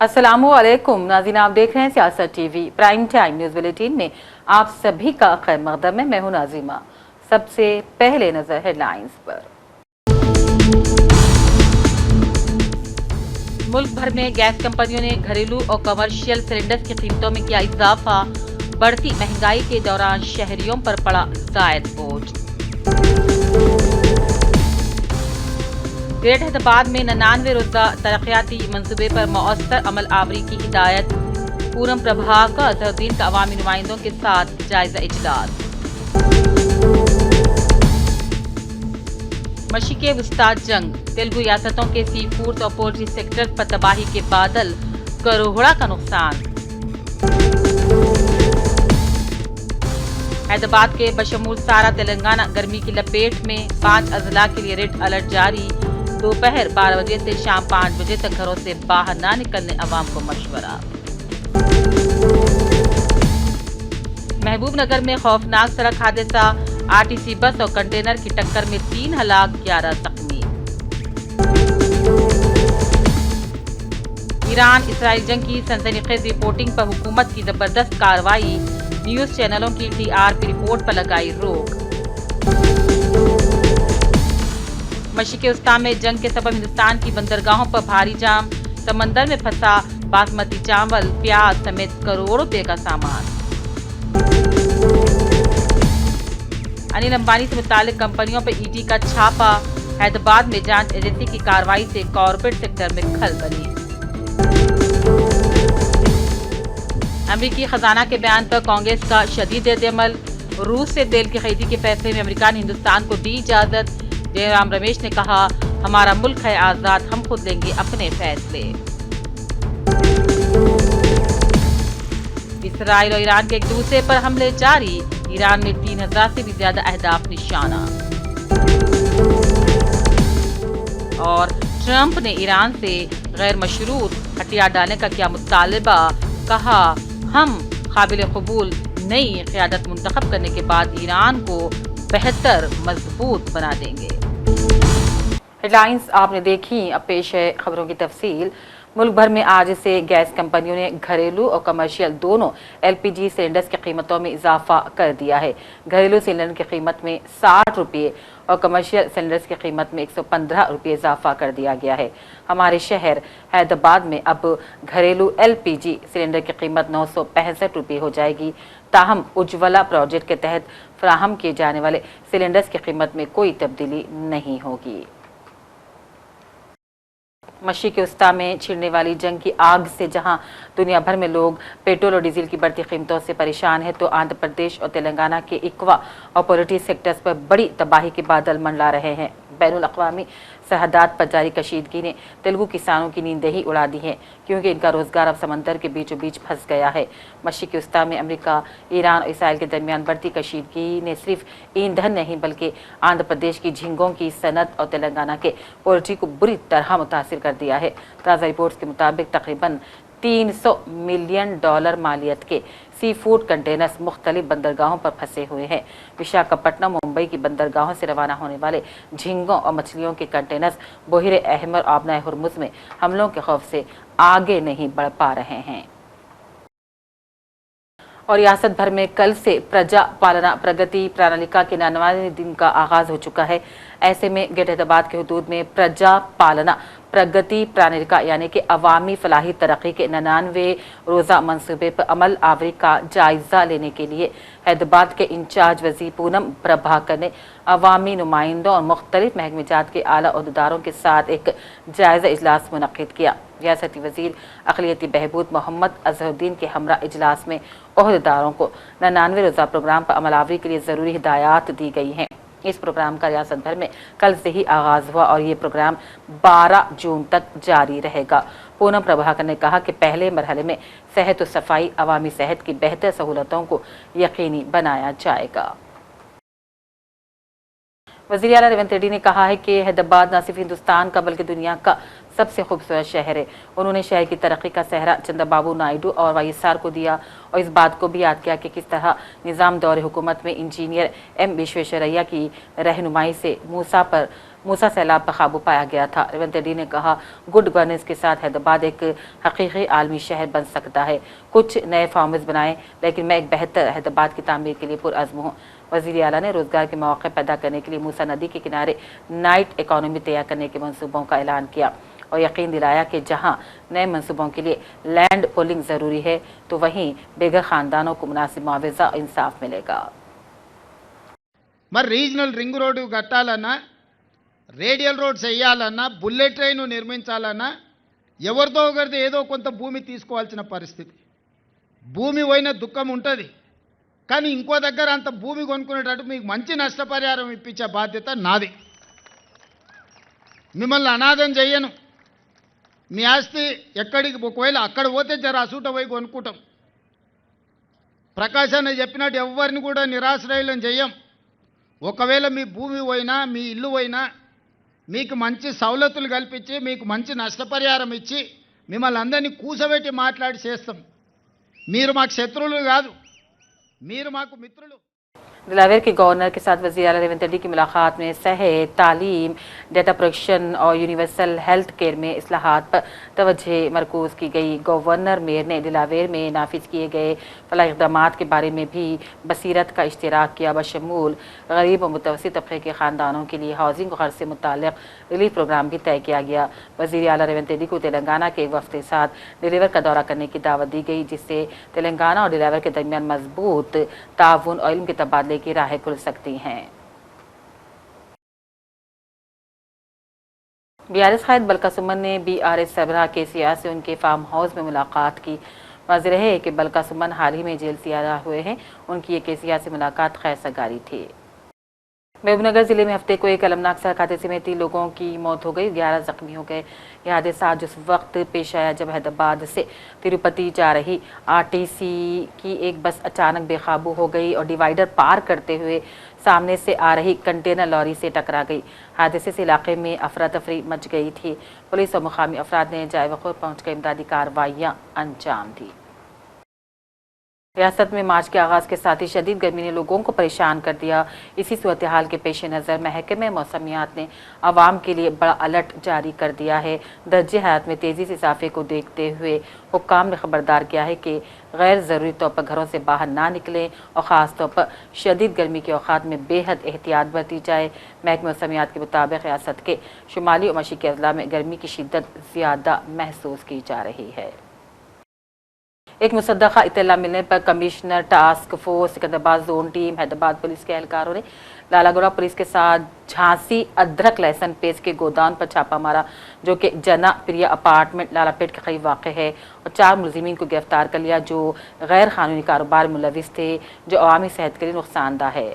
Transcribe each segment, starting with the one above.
अस्सलामुअलैकुम नाज़रीन, आप देख रहे हैं सियासत TV prime time news bulletin में आप सभी का खैर मकदम है। मैं हूं नाजिमा। सबसे पहले नजर हेडलाइंस पर। मुल्क भर में गैस कंपनियों ने घरेलू और कमर्शियल सिलेंडर्स की कीमतों में किया इजाफा। बढ़ती महंगाई के दौरान शहरियों पर पड़ा जायद बोझ। ग्रेट हैदराबाद में 99 रोजा तरक्याती मंसूबे पर मौसर अमल आवरी की हिदायत। पूरम प्रभाग का अजहरुद्दीन का अवामी नुमाइंदों के साथ जायजा इजलास। मशरिक़े वस्ता जंग, तेलुगु रियासतों के सी फूड्स और पोल्ट्री सेक्टर पर तबाही के बादल, करोड़ों का नुकसान। हैदराबाद के बशमूल सारा तेलंगाना गर्मी की लपेट में, 5 अजला के लिए रेड अलर्ट जारी। दोपहर 12 बजे से शाम 5 बजे तक घरों से बाहर ना निकलने अवाम को मशवरा। महबूबनगर में खौफनाक सड़क हादसा, आरटीसी बस और कंटेनर की टक्कर में 3 हलाक 11 जख्मी। ईरान इसराइल जंग की सनसनीखेज रिपोर्टिंग पर हुकूमत की जबरदस्त कार्रवाई, न्यूज चैनलों की टीआरपी रिपोर्ट पर लगाई रोक। मशरिक़े वस्ता में जंग के सबब हिंदुस्तान की बंदरगाहों पर भारी जाम, समंदर में फंसा बासमती चावल, प्याज समेत करोड़ों रुपए का सामान। अनिल अंबानी से मुतालिक कंपनियों पर ईडी का छापा, हैदराबाद में जांच एजेंसी की कार्रवाई से कॉर्पोरेट सेक्टर में खलबली। अमेरिकी खजाना के बयान पर कांग्रेस का शदीद रद्द-ए-अमल, रूस से तेल की खरीदी के फैसले में अमेरिका ने हिंदुस्तान को दी इजाजत। जयराम रमेश ने कहा, हमारा मुल्क है आजाद, हम खुद लेंगे अपने फैसले। इसराइल और ईरान के एक दूसरे पर हमले जारी, ईरान में 3000 से भी ज्यादा अहदाफ निशाना। और ट्रंप ने ईरान से गैर मशरूत हथियार डालने का किया मुतालबा, कहा हम काबिल कबूल नई क़यादत मुंतखब करने के बाद ईरान को बेहतर मजबूत बना देंगे। हेडलाइंस आपने देखी, अब पेश है खबरों की तफसील। मुल्क भर में आज से गैस कंपनियों ने घरेलू और कमर्शियल दोनों एलपीजी सिलेंडर्स की कीमतों में इजाफा कर दिया है। घरेलू सिलेंडर की कीमत में 60 रुपये और कमर्शियल सिलेंडर्स की कीमत में 115 रुपये इजाफा कर दिया गया है। हमारे शहर हैदराबाद में अब घरेलू एलपीजी सिलेंडर की कीमत 965 रुपये हो जाएगी। ताहम उज्ज्वला प्रोजेक्ट के तहत फराहम किए जाने वाले सिलेंडर्स की कीमत में कोई तब्दीली नहीं होगी। मशरिक़े वस्ता में छिड़ने वाली जंग की आग से जहां दुनिया भर में लोग पेट्रोल और डीजल की बढ़ती कीमतों से परेशान हैं, तो आंध्र प्रदेश और तेलंगाना के इक्वा और पोल्ट्री सेक्टर्स पर बड़ी तबाही के बादल मंडरा रहे हैं। बैनुल अक़वामी सरहदात पर जारी कशीदगी ने तेलुगु किसानों की नींदें उड़ा दी हैं, क्योंकि इनका रोजगार अब समंदर के बीचों बीच फंस गया है। मशरिक़े वस्ता में अमेरिका, ईरान और इसराइल के दरमियान बढ़ती कशीदगी ने सिर्फ ईंधन नहीं बल्कि आंध्र प्रदेश की झींगों की सनत और तेलंगाना के पोल्ट्री को बुरी तरह मुतासिर कर दिया है। ताज़ा रिपोर्ट्स के मुताबिक तकरीबन $300 मिलियन मालियत के सी फूड कंटेनर्स मुख्तलिफ बंदरगाहों पर फंसे हुए हैं। विशाखापट्टनम, मुंबई की बंदरगाहों से रवाना होने वाले झींगों और मछलियों के कंटेनर्स बहिर अहमर और आबनाए हुर्मुज में हमलों के खौफ से आगे नहीं बढ़ पा रहे हैं। और रियासत भर में कल से प्रजा पालना प्रगति प्रणालिका के 99वें दिन का आगाज हो चुका है। ऐसे में ग्रेट हैदराबाद के हुदूद में प्रजा पालना प्रगति प्रणालिका यानी कि अवामी फलाही तरक्की के 99वें रोज़ा मंसूबे पर अमल आवरी का जायजा लेने के लिए हैदराबाद के इंचार्ज वज़ीर पूनम प्रभाकर ने अवामी नुमाइंदों और मुख्तलिफ महकमे जात के आला अहदेदारों के साथ एक जायजा इजलास मुनक़िद किया। रियासती वज़ीर अक़लियती बहबूद मोहम्मद अज़हरुद्दीन के हमरा इजलास में अहदेदारों को 99वें रोज़ा प्रोग्राम पर अमलावरी के लिए ज़रूरी हिदायत दी गई हैं। इस प्रोग्राम का रियासत भर में कल से ही आगाज हुआ और ये प्रोग्राम 12 जून तक जारी रहेगा। पूनम प्रभाकर ने कहा कि पहले मरहले में सेहत और सफाई, अवामी सेहत की बेहतर सहूलतों को यकीनी बनाया जाएगा। वज़ीर आला रेवंत रेड्डी ने कहा है कि हैदराबाद न सिर्फ हिंदुस्तान का बल्कि दुनिया का सबसे खूबसूरत शहर है। उन्होंने शहर की तरक्की का सेहरा चंद्रबाबू नायडू और वाईएसआर को दिया और इस बात को भी याद किया कि किस तरह निज़ाम दौरे हुकूमत में इंजीनियर एम विश्वेश्वरैया की रहनुमाई से मूसा सैलाब पर काबू पाया गया था। रेवंत रेड्डी ने कहा, गुड गवर्नेंस के साथ हैदराबाद एक हकीकी आलमी शहर बन सकता है। कुछ नए फार्मर्स बनाए, लेकिन मैं एक बेहतर हैदराबाद की तामीर के लिए पुरअज़्म हूँ। वज़ीर आला ने रोजगार के मौके पैदा करने के लिए मूसा नदी के किनारे नाइट इकॉनमी तैयार करने के मंसूबों का ऐलान किया और यकीन दिलाया कि जहां नए मंसूबों के लिए लैंड पुलिंग ज़रूरी है तो वहीं बेघर ख़ानदानों को मुनासिब मुआवजा और इंसाफ मिलेगा। మరి రీజనల్ రింగ్ రోడ్డు కట్టాలన్నా, రేడియల్ రోడ్స్ వేయాలన్నా, బుల్లెట్ ట్రైన్ నిర్మించాలన్నా ఎవరితో ఒకరిది ఏదో కొంత భూమి తీసుకోవాల్సిన పరిస్థితి. భూమి పోయిన దుఃఖం ఉంటుంది, కానీ ఇంకో దగ్గర అంత భూమి కొనుక్కునేటట్టు మీకు మంచి నష్టపరిహారం ఇప్పించే బాధ్యత నాది. మిమ్మల్ని అనాథం చెయ్యను. మీ ఆస్తి ఎక్కడికి ఒకవేళ అక్కడ పోతే జర అసూట పోయి కొనుక్కుంటాం. ప్రకాశ్ అన్న చెప్పినట్టు ఎవరిని కూడా నిరాశ్రయులను చెయ్యం. ఒకవేళ మీ భూమి పోయినా, మీ ఇల్లు పోయినా మీకు మంచి సౌలతులు కల్పించి, మీకు మంచి నష్టపరిహారం ఇచ్చి మిమ్మల్ని అందరినీ కూసబెట్టి మాట్లాడి చేస్తాం. మీరు మాకు శత్రువులు కాదు, మీరు మాకు మిత్రులు. दिलावर के गवर्नर के साथ वज़ीर आला रेवंत रेड्डी की मुलाकात में सेहत, तालीम, डेटा प्रोटेक्शन और यूनिवर्सल हेल्थ केयर में इस्लाहात पर तवज्जो मरकूज़ की गई। गवर्नर मेयर ने दिलावर में नाफिज किए गए फलाह इक़दामात के बारे में भी बसीरत का इश्तिराक किया। बशमूल गरीब और मुतवस्सित तबके के ख़ानदानों के लिए हाउसिंग क़र्ज़ से मुताल्लिक़ रिलीफ प्रोग्राम भी तय किया गया। वज़ीर आला रेवंत रेड्डी को तेलंगाना के एक वफ़द के साथ दिलावर का दौरा करने की दावत दी गई, जिससे तेलंगाना और दिलावर के दरमियान मजबूत ताउन और इल्म के तबादले की राहें खुल सकती हैं। बीआरएस क़ायद बलका सुमन ने बीआरएस सरबराह केसीआर से उनके फार्म हाउस में मुलाकात की। वाज़ेह है कि बलका सुमन हाल ही में जेल से आज़ाद हुए हैं। उनकी ये केसीआर से मुलाकात खैर सगारी थी। महबूबनगर जिले में हफ्ते को एक अलमनाक सड़क हादसे में 3 लोगों की मौत हो गई, 11 जख्मी हो गए। यह हादसा जिस वक्त पेश आया जब हैदराबाद से तिरुपति जा रही आरटीसी की एक बस अचानक बेकाबू हो गई और डिवाइडर पार करते हुए सामने से आ रही कंटेनर लॉरी से टकरा गई। हादसे से इलाके में अफरा तफरी मच गई थी। पुलिस और मुकामी अफराद ने जाए वक़्त पहुँचकर इमदादी कार्रवाइयाँ अंजाम दी। रियासत में मार्च के आगाज़ के साथ ही शदीद गर्मी ने लोगों को परेशान कर दिया। इसी सूरत हाल के पेश नज़र महकमे मौसमियात ने आवाम के लिए बड़ा अलर्ट जारी कर दिया है। दर्जे हरारत में तेज़ी से इजाफे को देखते हुए हुक्काम ने खबरदार किया है कि गैर ज़रूरी तौर पर घरों से बाहर ना निकलें और ख़ास तौर पर शदीद गर्मी के औक़ात में बेहद एहतियात बरती जाए। महकमे मौसमियात के मुताबिक रियासत के शुमाली और मशरक़ी अज़ला में गर्मी की शिद्दत ज़्यादा महसूस की जा रही है। एक मुसद्दक़ा इत्तला मिलने पर commissioner task force Secunderabad zone team, Hyderabad police के एहलकारों ने लालागुड़ा पुलिस के साथ झांसी अदरक लहसन पेस्ट के गोदाम पर छापा मारा, जो कि जना प्रिया अपार्टमेंट लालापेट के करीब वाक़ है, और 4 मुलजिमीन को गिरफ्तार कर लिया जो गैर कानूनी कारोबार में मुलविस थे, जो अवामी सेहत के लिए नुकसानदा है।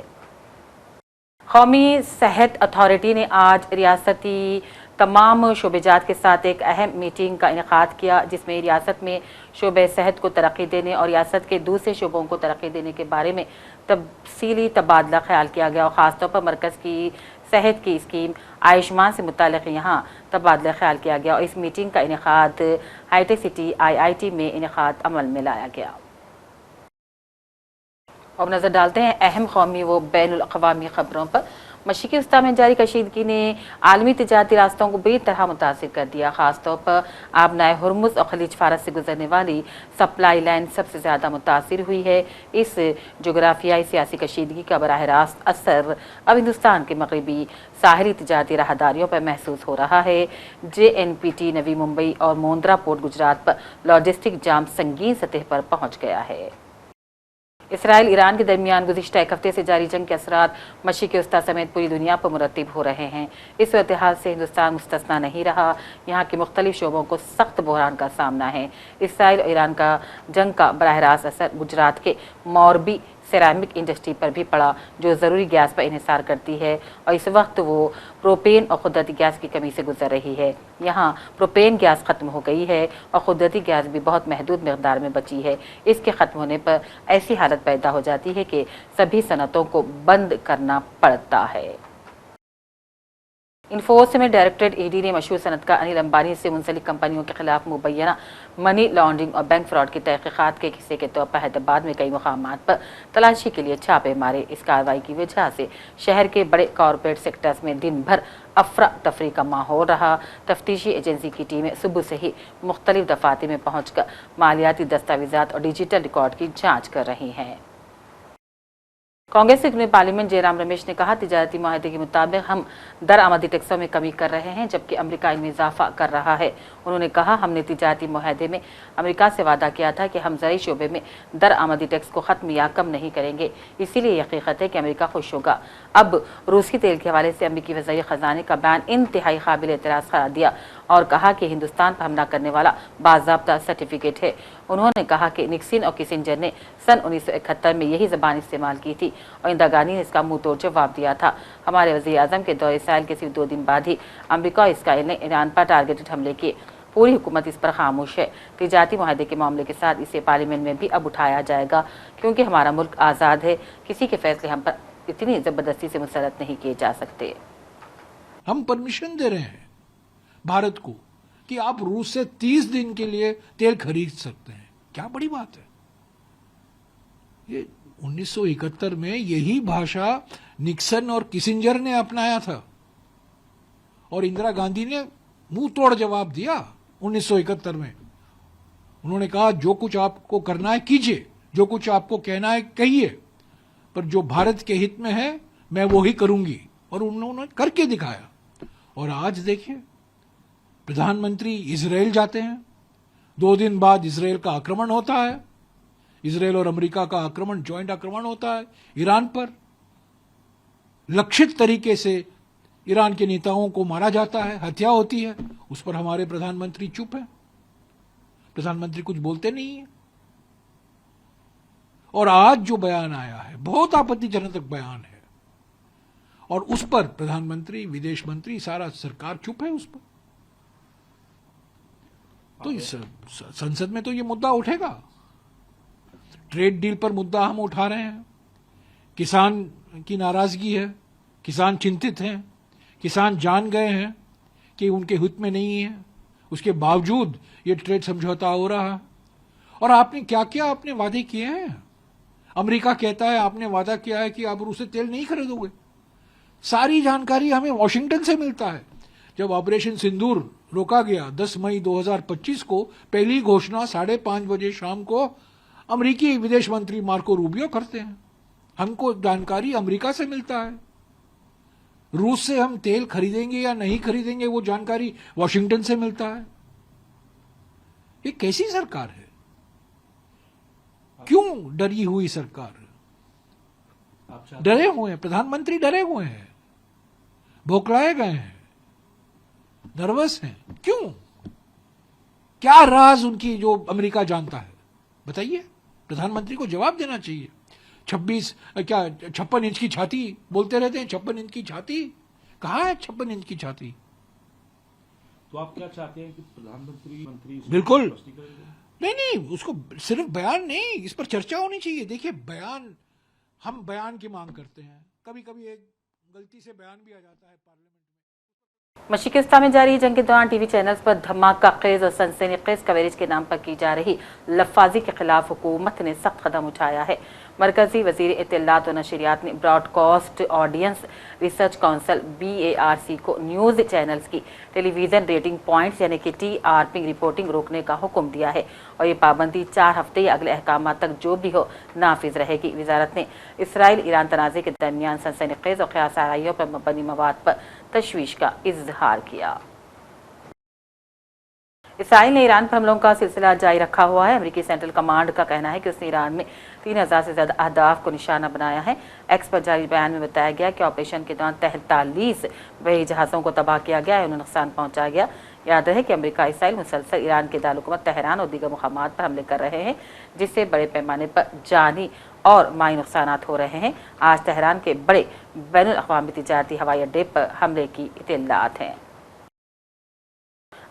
कौमी सेहत अथॉरिटी ने आज रियासती तमाम शोबेजात के साथ एक अहम मीटिंग का इनेकाद किया, जिसमें रियासत में शोबे सेहत को तरक्की देने और रियासत के दूसरे शोबों को तरक्की देने के बारे में तफसीली तबादला ख्याल किया गया और ख़ासतौर पर मरकज़ की सेहत की स्कीम आयुष्मान से मुताल्लिक़ यहाँ तबादला ख्याल किया गया और इस मीटिंग का इनेकाद हाईटेक सिटी IIT में इनेकाद अमल में लाया गया। अब नज़र डालते हैं अहम कौमी व बैनुल अक़वामी ख़बरों पर। मशरिक़ी वस्ता में जारी कशीदगी ने आलमी तिजारती रास्तों को बुरी तरह मुतासिर कर दिया। ख़ासतौर पर आबनाए हुर्मुज़ और खलीज फारस से गुजरने वाली सप्लाई लाइन सबसे ज़्यादा मुतासिर हुई है। इस जोग्राफियाई सियासी कशीदगी का बराह रास्त असर अब हिंदुस्तान के मगरबी साहिली तिजारती राहदारियों पर महसूस हो रहा है। JNPT नवी मुंबई और मोंद्रा पोर्ट गुजरात पर लॉजिस्टिक जाम संगीन सतह पर पहुँच गया है। इसराइल ईरान के दरमियान गुज़िश्ता एक हफ्ते से जारी जंग के असरात मशरिक़ी वस्ता समेत पूरी दुनिया पर मुरतब हो रहे हैं। इस सूरत हाल से हिंदुस्तान मुस्तस्ना नहीं रहा। यहाँ के मुख्तलिफ शोबों को सख्त बहरान का सामना है। इसराइल और ईरान का जंग का बराह रास्त असर गुजरात के मोरबी सेरामिक इंडस्ट्री पर भी पड़ा, जो ज़रूरी गैस पर इन्हिसार करती है और इस वक्त वो प्रोपेन और कुदरती गैस की कमी से गुजर रही है। यहाँ प्रोपेन गैस ख़त्म हो गई है और कुदरती गैस भी बहुत महदूद मकदार में बची है। इसके ख़त्म होने पर ऐसी हालत पैदा हो जाती है कि सभी सनतों को बंद करना पड़ता है। इन्फोर्स में डायरेक्टरेट ईडी ने मशहूर सनतकार अनिल अंबानी से मुंसलिक कंपनियों के खिलाफ मुबैना मनी लॉन्ड्रिंग और बैंक फ्रॉड की तहकीकात के हिस्से के तौर पर हैदराबाद में कई मुकामात पर तलाशी के लिए छापे मारे। इस कार्रवाई की वजह से शहर के बड़े कॉरपोरेट सेक्टर्स में दिन भर अफरा तफरी का माहौल रहा। तफ्तीशी एजेंसी की टीमें सुबह से ही मुख्तलिफ दफातर में पहुंचकर मालियाती दस्तावेजात और डिजिटल रिकॉर्ड की जाँच कर रही हैं। कांग्रेस के रुकन पार्लियामेंट जयराम रमेश ने कहा, तिजारती मुआहदे के मुताबिक हम दरआमदी टैक्सों में कमी कर रहे हैं जबकि अमेरिका इनमें इजाफा कर रहा है। उन्होंने कहा, हमने तिजारती मुआहदे में अमेरिका से वादा किया था कि हम ज़राई शोबे में दरआमदी टैक्स को ख़त्म या कम नहीं करेंगे, इसीलिए हकीकत है कि अमेरिका खुश होगा। अब रूसी तेल के हवाले से अमेरिकी वज़ीर ख़ज़ाने का बयान इंतहाई काबिल एतराज़ करार दिया और कहा कि हिंदुस्तान पर हमला करने वाला बाज़ाब्ता सर्टिफिकेट है। उन्होंने कहा कि निक्सन और किसिंजर ने सन 1971 में यही ज़बान इस्तेमाल की थी और इंदिरा गांधी ने इसका मुंह तोड़ जवाब दिया था। हमारे वज़ीर आज़म के दौरे साइल के सिर्फ 2 दिन बाद ही अमेरिका और इसराइल ने ईरान पर टारगेटेड हमले किए। पूरी हुकूमत इस पर खामोश है। तिजारती मुआहदे के मामले के साथ इसे पार्लियामेंट में भी अब उठाया जाएगा क्योंकि हमारा मुल्क आज़ाद है, किसी के फैसले हम पर इतनी ज़बरदस्ती से मुसलत नहीं किए जा सकते। हम परमिशन दे रहे हैं भारत को कि आप रूस से 30 दिन के लिए तेल खरीद सकते हैं। क्या बड़ी बात है। ये 1971 में यही भाषा निक्सन और किसिंजर ने अपनाया था और इंदिरा गांधी ने मुंह तोड़ जवाब दिया 1971 में। उन्होंने कहा, जो कुछ आपको करना है कीजिए, जो कुछ आपको कहना है कहिए, पर जो भारत के हित में है मैं वो ही करूंगी। और उन्होंने करके दिखाया। और आज देखिए, प्रधानमंत्री इजराइल जाते हैं, 2 दिन बाद इजराइल का आक्रमण होता है। इजराइल और अमेरिका का आक्रमण, ज्वाइंट आक्रमण होता है ईरान पर। लक्षित तरीके से ईरान के नेताओं को मारा जाता है, हत्या होती है। उस पर हमारे प्रधानमंत्री चुप हैं। प्रधानमंत्री कुछ बोलते नहीं है। और आज जो बयान आया है बहुत आपत्तिजनक बयान है और उस पर प्रधानमंत्री, विदेश मंत्री, सारा सरकार चुप है उस पर। तो इस संसद में तो ये मुद्दा उठेगा। ट्रेड डील पर मुद्दा हम उठा रहे हैं। किसान की नाराजगी है, किसान चिंतित हैं, किसान जान गए हैं कि उनके हित में नहीं है, उसके बावजूद ये ट्रेड समझौता हो रहा है। और आपने क्या क्या आपने वादे किए हैं। अमेरिका कहता है आपने वादा किया है कि आप रूस से तेल नहीं खरीदोगे। सारी जानकारी हमें वॉशिंगटन से मिलता है। जब ऑपरेशन सिंदूर रोका गया 10 मई 2025 को, पहली घोषणा 5:30 बजे शाम को अमेरिकी विदेश मंत्री मार्को रूबियो करते हैं। हमको जानकारी अमेरिका से मिलता है। रूस से हम तेल खरीदेंगे या नहीं खरीदेंगे वो जानकारी वॉशिंगटन से मिलता है। ये कैसी सरकार है। क्यों डरी हुई सरकार। डरे हुए हैं, प्रधानमंत्री डरे हुए हैं, भोकलाए गए हैं, नर्वस हैं। क्यों, क्या राज उनकी जो अमेरिका जानता है, बताइए। प्रधानमंत्री को जवाब देना चाहिए। 56 इंच की छाती बोलते रहते हैं। 56 इंच की छाती कहाँ है? 56 इंच की छाती। तो आप क्या चाहते हैं कि प्रधानमंत्री बिल्कुल नहीं, उसको सिर्फ बयान नहीं, इस पर चर्चा होनी चाहिए। देखिए, बयान, हम बयान की मांग करते हैं, कभी कभी एक गलती से बयान भी आ जाता है पार्लियामेंट में। मशरिक़ में जारी जंग के दौरान टीवी चैनल्स पर धमाका खेज और सनसनीखेज कवरेज के नाम पर की जा रही लफाजी के खिलाफ हुकूमत ने सख्त कदम उठाया है। मरकजी वजीर इत्तलात और नशरियात ने broadcast audience research council BARC को न्यूज़ चैनल्स की टेलीविज़न रेटिंग पॉइंट्स यानी कि TRP रिपोर्टिंग रोकने का हुक्म दिया है और ये पाबंदी 4 हफ्ते या अगले अहकाम तक जो भी हो नाफिज रहेगी। वजारत ने इसराइल ईरान तनाज़े के दरमियान सनसनीखेज और क़यास आराइयों पर मबनी मवाद पर तशवीश का इजहार किया। इसराइल ने ईरान पर हमलों का सिलसिला जारी रखा हुआ है। अमेरिकी सेंट्रल कमांड का कहना है कि उसने ईरान में 3000 से ज़्यादा अहदाफ को निशाना बनाया है। एक्स पर जारी बयान में बताया गया कि ऑपरेशन के दौरान 43 बहरी जहाज़ों को तबाह किया गया है, उन्हें नुकसान पहुंचाया गया। याद रहे कि अमेरिका इसराइल मुसलसल ईरान के दारुलहुकूमत तेहरान और दीगर मुकामात पर हमले कर रहे हैं, जिससे बड़े पैमाने पर जानी और माली नुकसान हो रहे हैं। आज तेहरान के बड़े बैनुल अक़वामी तिजारती हवाई अड्डे पर हमले की इत्तलात हैं।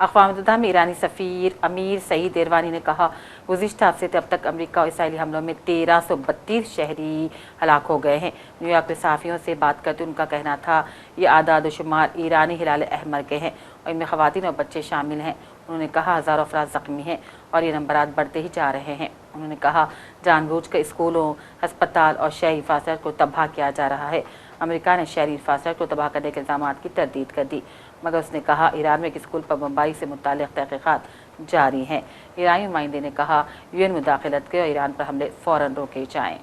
अक़वाम मुत्तहिदा में ईरानी सफ़ीर अमीर सईद इरवानी ने कहा, गुज़िश्ता हफ्ते से अब तक अमरीका और इसराइली हमलों में 1332 शहरी हलाक हो गए हैं। न्यूयॉर्क में सहाफ़ियों से बात करते उनका कहना था, ये आदाद शुमार ईरानी हिलाल अहमर के हैं और इनमें ख़वातीन और बच्चे शामिल हैं। उन्होंने कहा, हज़ारों अफराद ज़ख्मी हैं और ये नंबरात बढ़ते ही जा रहे हैं। उन्होंने कहा, जानबूझकर स्कूलों, हस्पताल और शहरी हिफाजत को तबाह किया जा रहा है। अमेरिका ने शहरी हिफाजत को तबाह करने के इल्ज़ामात की तरदीद कर दी, मगर उसने कहा, ईरान में एक स्कूल पर बम्बाई से मुताल्लिक़ तहक़ीक़ात जारी हैं। ईरानी नुमाइंदे ने कहा, यूएन मुदाखलत के और ईरान पर हमले फ़ौरन रोके जाएँ।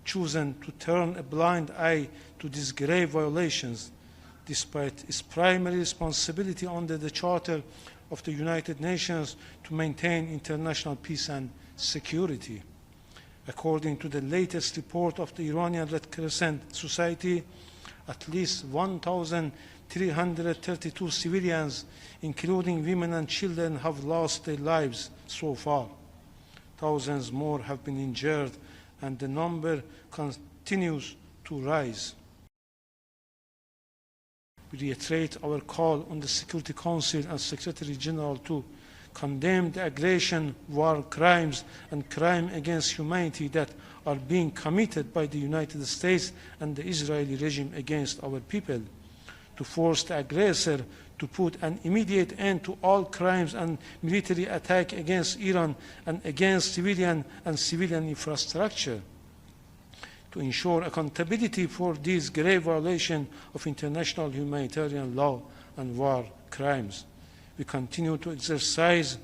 Chosen to turn a blind eye to these grave violations, despite its primary responsibility under the Charter of the United Nations to maintain international peace and security. According to the latest report of the Iranian Red Crescent Society, at least 1,332 civilians, including women and children, have lost their lives so far. Thousands more have been injured, and the number continues to rise. We reiterate our call on the Security Council and Secretary General to condemn the aggression, war crimes, and crime against humanity that are being committed by the United States and the Israeli regime against our people, to force the aggressor to put an immediate end to all crimes and military attack against Iran and against civilian infrastructure, to ensure accountability for these grave violations of international humanitarian law and war crimes. We continue to exercise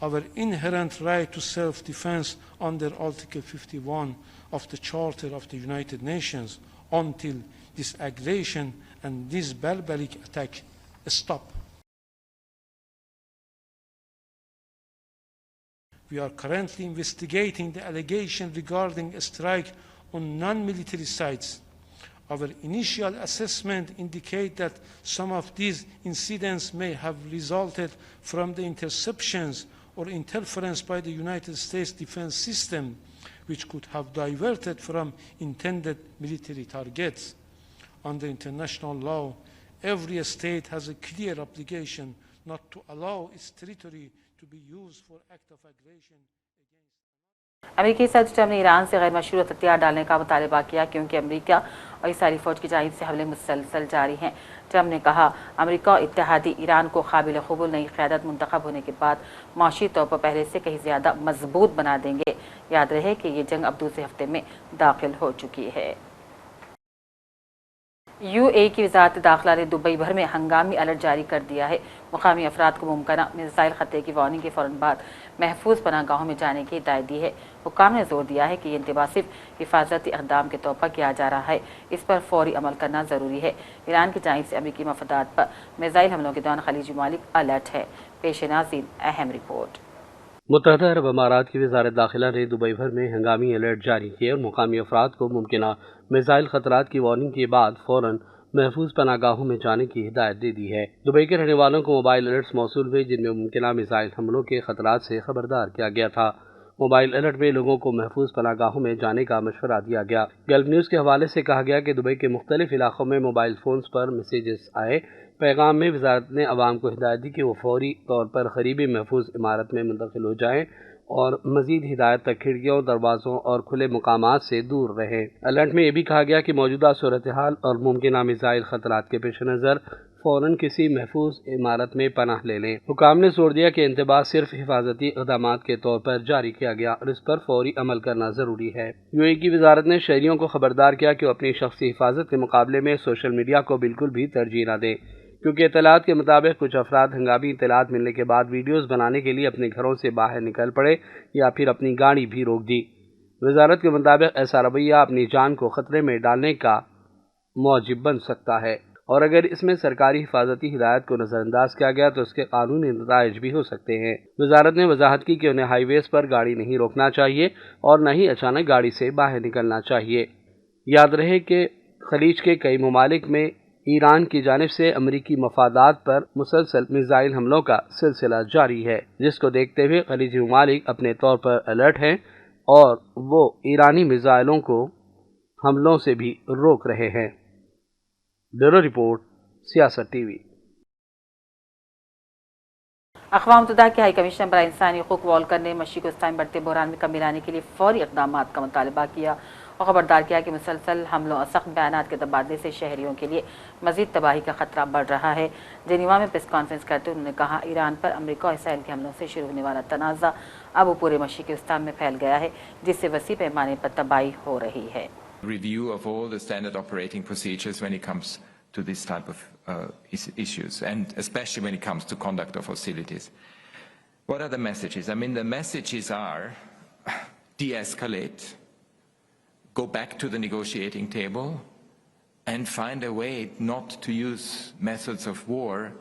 our inherent right to self-defense under Article 51 of the Charter of the United Nations until this aggression and this barbaric attack stop. We are currently investigating the allegation regarding a strike on non-military sites. Our initial assessment indicates that some of these incidents may have resulted from the interceptions or interference by the United States defense system, which could have diverted from intended military targets. Under international law, every state has a clear obligation not to allow its territory to be used for acts of aggression. अमेरिकी सदर Trump ने Iran से गैर मशरूत हथियार डालने का मुतालबा किया, क्योंकि अमेरिका और इसराइली फ़ौज की जानिब से हमले मुसलसल जारी हैं। ट्रम्प ने कहा, अमेरिका और इत्तेहादी ईरान को काबिल क़बूल नई क़यादत मुंतखब होने के बाद माशी तौर पर पहले से कहीं ज़्यादा मजबूत बना देंगे। याद रहे कि ये जंग अब दूसरे हफ्ते में दाखिल हो चुकी है। यूएई की वज़ारत दाखिला ने दुबई भर में हंगामी अलर्ट जारी कर दिया है। मुकामी अफराद को मुमकिना मिसाइल ख़तरे की वार्निंग के फ़ौरन बाद महफूज पनाहगाहों में जाने की हिदायत दी है। हुक्काम ने जोर दिया है कि ये इंतबाह सिर्फ हिफाजती इक़दाम के तौर पर किया जा रहा है, इस पर फौरी अमल करना ज़रूरी है। ईरान की जानिब से अमेरिकी मफादात पर मिसाइल हमलों के दौरान खलीजी ममालिक अलर्ट है। पेश नाज़रीन अहम रिपोर्ट। मुत्तहदा अरब अमारात की वज़ारत दाखिला ने दुबई भर में हंगामी अलर्ट जारी किए और मुकामी अफराद को मुमकिना मिसाइल ख़तरात की वार्निंग के बाद फ़ौरन महफूज पनाहगाहों में जाने की हिदायत दे दी है। दुबई के रहने वालों को मोबाइल अलर्ट्स मौसूल हुए, जिनमें मुमकिना मिसाइल हमलों के ख़तरात से खबरदार किया गया था। मोबाइल अलर्ट में लोगों को महफूज पनाहगाहों में जाने का मशवरा दिया गया। गल्फ न्यूज़ के हवाले से कहा गया कि दुबई के मुख्तलिफ इलाकों में मोबाइल फ़ोन्स पर मैसेजेस आए। पैगाम में वज़ारत ने आवाम को हिदायत दी कि वो फौरी तौर पर करीबी महफूज इमारत में मुंतकिल हो जाएँ और मज़ीद हिदायत तक खिड़कियों, दरवाज़ों और खुले मकामात से दूर रहें। अलर्ट में यह भी कहा गया कि मौजूदा सूरत हाल और मुमकिना मिसाइल ख़तरात के पेश नज़र फ़ौरन किसी महफूज इमारत में पनाह ले लें। हुकाम ने जोर दिया कि इंतबाह सिर्फ हिफाजती इक़दामात के तौर पर जारी किया गया और इस पर फौरी अमल करना ज़रूरी है। यूएई की वज़ारत ने शहरियों को खबरदार किया कि वो अपनी शख्सी हिफाजत के मुकाबले में सोशल मीडिया को बिल्कुल भी तरजीह न दें, क्योंकि इत्तलात के मुताबिक कुछ अफराद हंगामी इत्तलात मिलने के बाद वीडियोज़ बनाने के लिए अपने घरों से बाहर निकल पड़े या फिर अपनी गाड़ी भी रोक दी। वज़ारत के मुताबिक ऐसा रवैया अपनी जान को ख़तरे में डालने का मौजिब बन सकता है और अगर इसमें सरकारी हिफाजती हिदायत को नज़रअंदाज किया गया तो उसके कानूनी नताइज भी हो सकते हैं। वज़ारत ने वजाहत की कि उन्हें हाईवेज़ पर गाड़ी नहीं रोकना चाहिए और न ही अचानक गाड़ी से बाहर निकलना चाहिए। याद रहे कि खलीज के कई ममालिक में ईरान की जानिब से अमरीकी मफादात पर मुसलसल मिसाइल हमलों का सिलसिला जारी है, जिसको देखते हुए खलीजी ममालिक अपने तौर पर अलर्ट हैं और वो ईरानी मिसाइलों को हमलों से भी रोक रहे हैं। ब्यूरो रिपोर्ट, सियासत टीवी। अक़वाम मुत्तहिदा के हाई कमिश्नर बराए इंसानी हुकूक वॉल्कर ने मशरिक़ वस्ता में बढ़ते बहरान में कमी लाने के लिए फौरी इक़दाम का मुतालबा किया और ख़बरदार किया कि मुसलसल हमलों और सख्त बयानात के तबादले से शहरियों के लिए मज़ीद तबाही का ख़तरा बढ़ रहा है। जेनीवा में प्रेस कॉन्फ्रेंस करते हुए उन्होंने कहा, ईरान पर अमरीका और इसराइल के हमलों से शुरू होने वाला तनाज़ा अब पूरे मशरिक़ वस्ता में फैल गया है, जिससे वसी पैमाने पर तबाही हो रही है। Review of all the standard operating procedures when it comes to this type of issues, and especially when it comes to conduct of hostilities. What are the messages? I mean, the messages are de-escalate, go back to the negotiating table, and find a way not to use methods of war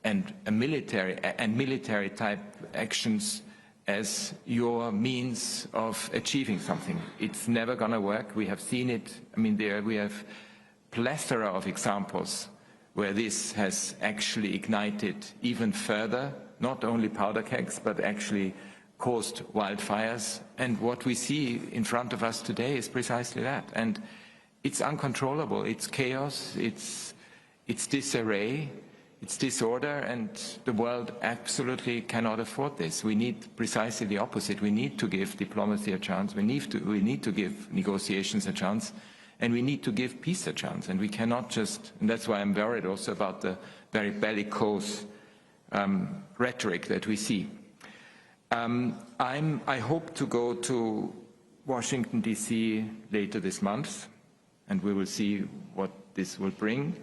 and military type actions as your means of achieving something. It's never going to work. We have seen it. I mean, we have plethora of examples where this has actually ignited even further, not only powder kegs, but actually caused wildfires. And what we see in front of us today is precisely that. And it's uncontrollable. It's chaos. It's disarray. It's disorder, and the world absolutely cannot afford this. We need precisely the opposite. We need to give diplomacy a chance. We need to give negotiations a chance, and we need to give peace a chance. And we cannot just, and that's why I'm worried also about the very bellicose rhetoric that we see. I hope to go to Washington, D.C. later this month, and we will see what this will bring.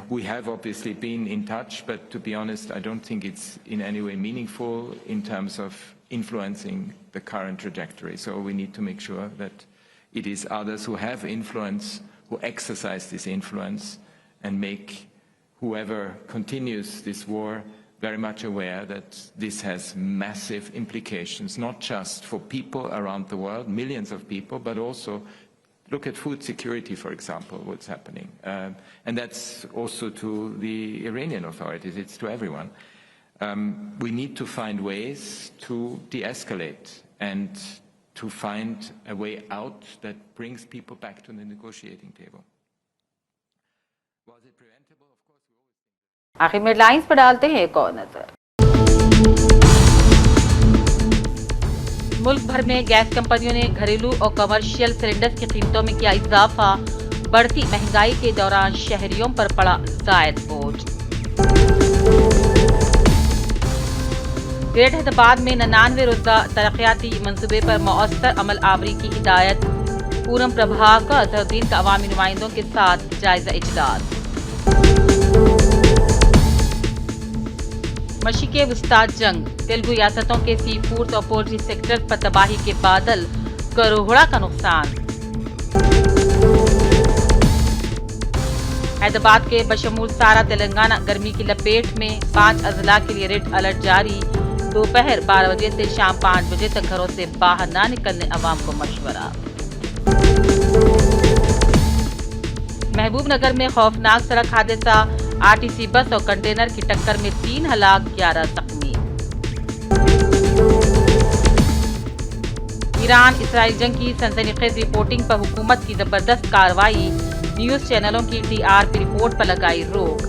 We have obviously been in touch, but to be honest, I don't think it's in any way meaningful in terms of influencing the current trajectory. So we need to make sure that it is others who have influence, who exercise this influence, and make whoever continues this war very much aware that this has massive implications, not just for people around the world, millions of people, but also look at food security, for example, what's happening. And that's also to the Iranian authorities, it's to everyone. We need to find ways to de-escalate and to find a way out that brings people back to the negotiating table. Was it preventable? Of course, we always think. आखिर में headlines पर डालते हैं एक और नजर। मुल्क भर में गैस कंपनियों ने घरेलू और कमर्शियल सिलेंडर्स की कीमतों में किया इजाफा। बढ़ती महंगाई के दौरान शहरियों पर पड़ा जायद बोझ। ग्रेट हैदराबाद में 99 रोजा तरक्याती मंसूबे पर मौसर अमल आवरी की हिदायत। पूरम प्रभाग का अजहरुद्दीन का अवामी नुमाइंदों के साथ जायजा इजलास। मशरिक़े वस्ता जंग, तेलुगु रियासतों के सी फूड और पोल्ट्री सेक्टर पर तबाही के बादल, करोड़ों का नुकसान। हैदराबाद के बशमूल सारा तेलंगाना गर्मी की लपेट में, 5 अजला के लिए रेड अलर्ट जारी। दोपहर 12 बजे से शाम 5 बजे तक घरों से बाहर ना निकलने अवाम को मशवरा। महबूब नगर में खौफनाक सड़क हादसा, आरटीसी बस और कंटेनर की टक्कर में 3 हलाक 11 जख्मी। ईरान इसराइल जंग की सनसनीखेज रिपोर्टिंग पर हुकूमत की जबरदस्त कार्रवाई, न्यूज चैनलों की टीआरपी रिपोर्ट पर लगाई रोक।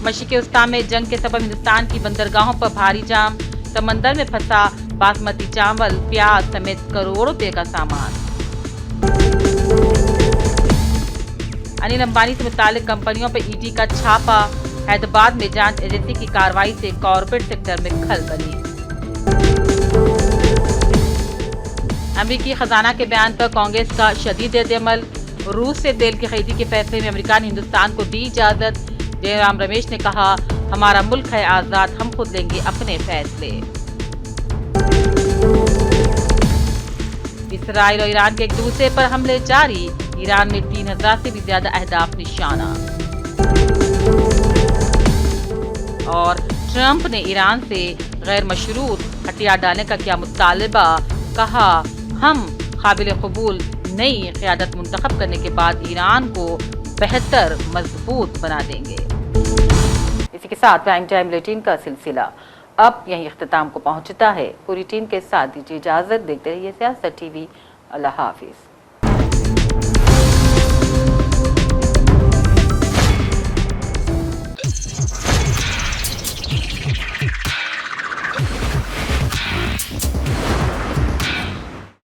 मशरिक़े वस्ता में जंग के सबब हिंदुस्तान की बंदरगाहों पर भारी जाम, समंदर में फंसा बासमती चावल, प्याज समेत करोड़ों रुपए का सामान। अनिल अंबानी से मुतालिक कंपनियों पर ईडी का छापा, हैदराबाद में जांच एजेंसी की कार्रवाई से कॉर्पोरेट सेक्टर में खलबली। अमेरिकी खजाना के बयान पर कांग्रेस का शदीद रद्द-ए-अमल, रूस से तेल की खरीदी के फैसले में अमेरिका ने हिंदुस्तान को दी इजाजत। जयराम रमेश ने कहा, हमारा मुल्क है आजाद, हम खुद लेंगे अपने फैसले। इसराइल और ईरान के एक दूसरे पर हमले जारी, ईरान में 3000 से भी ज्यादा अहदाफ निशाना। और ट्रंप ने ईरान से गैर मशरूत हथियार डालने का किया मुतालबा, कहा हम काबिल कबूल नई क़यादत मुंतखब करने के बाद ईरान को बेहतर मजबूत बना देंगे। इसी के साथ प्राइम टाइम बुलेटिन का सिलसिला अब यहीं इख्तिताम को पहुंचता है। पूरी टीम के साथ दीजिए इजाजत, देखते रहिए सियासत टीवी। अल्लाह हाफिज।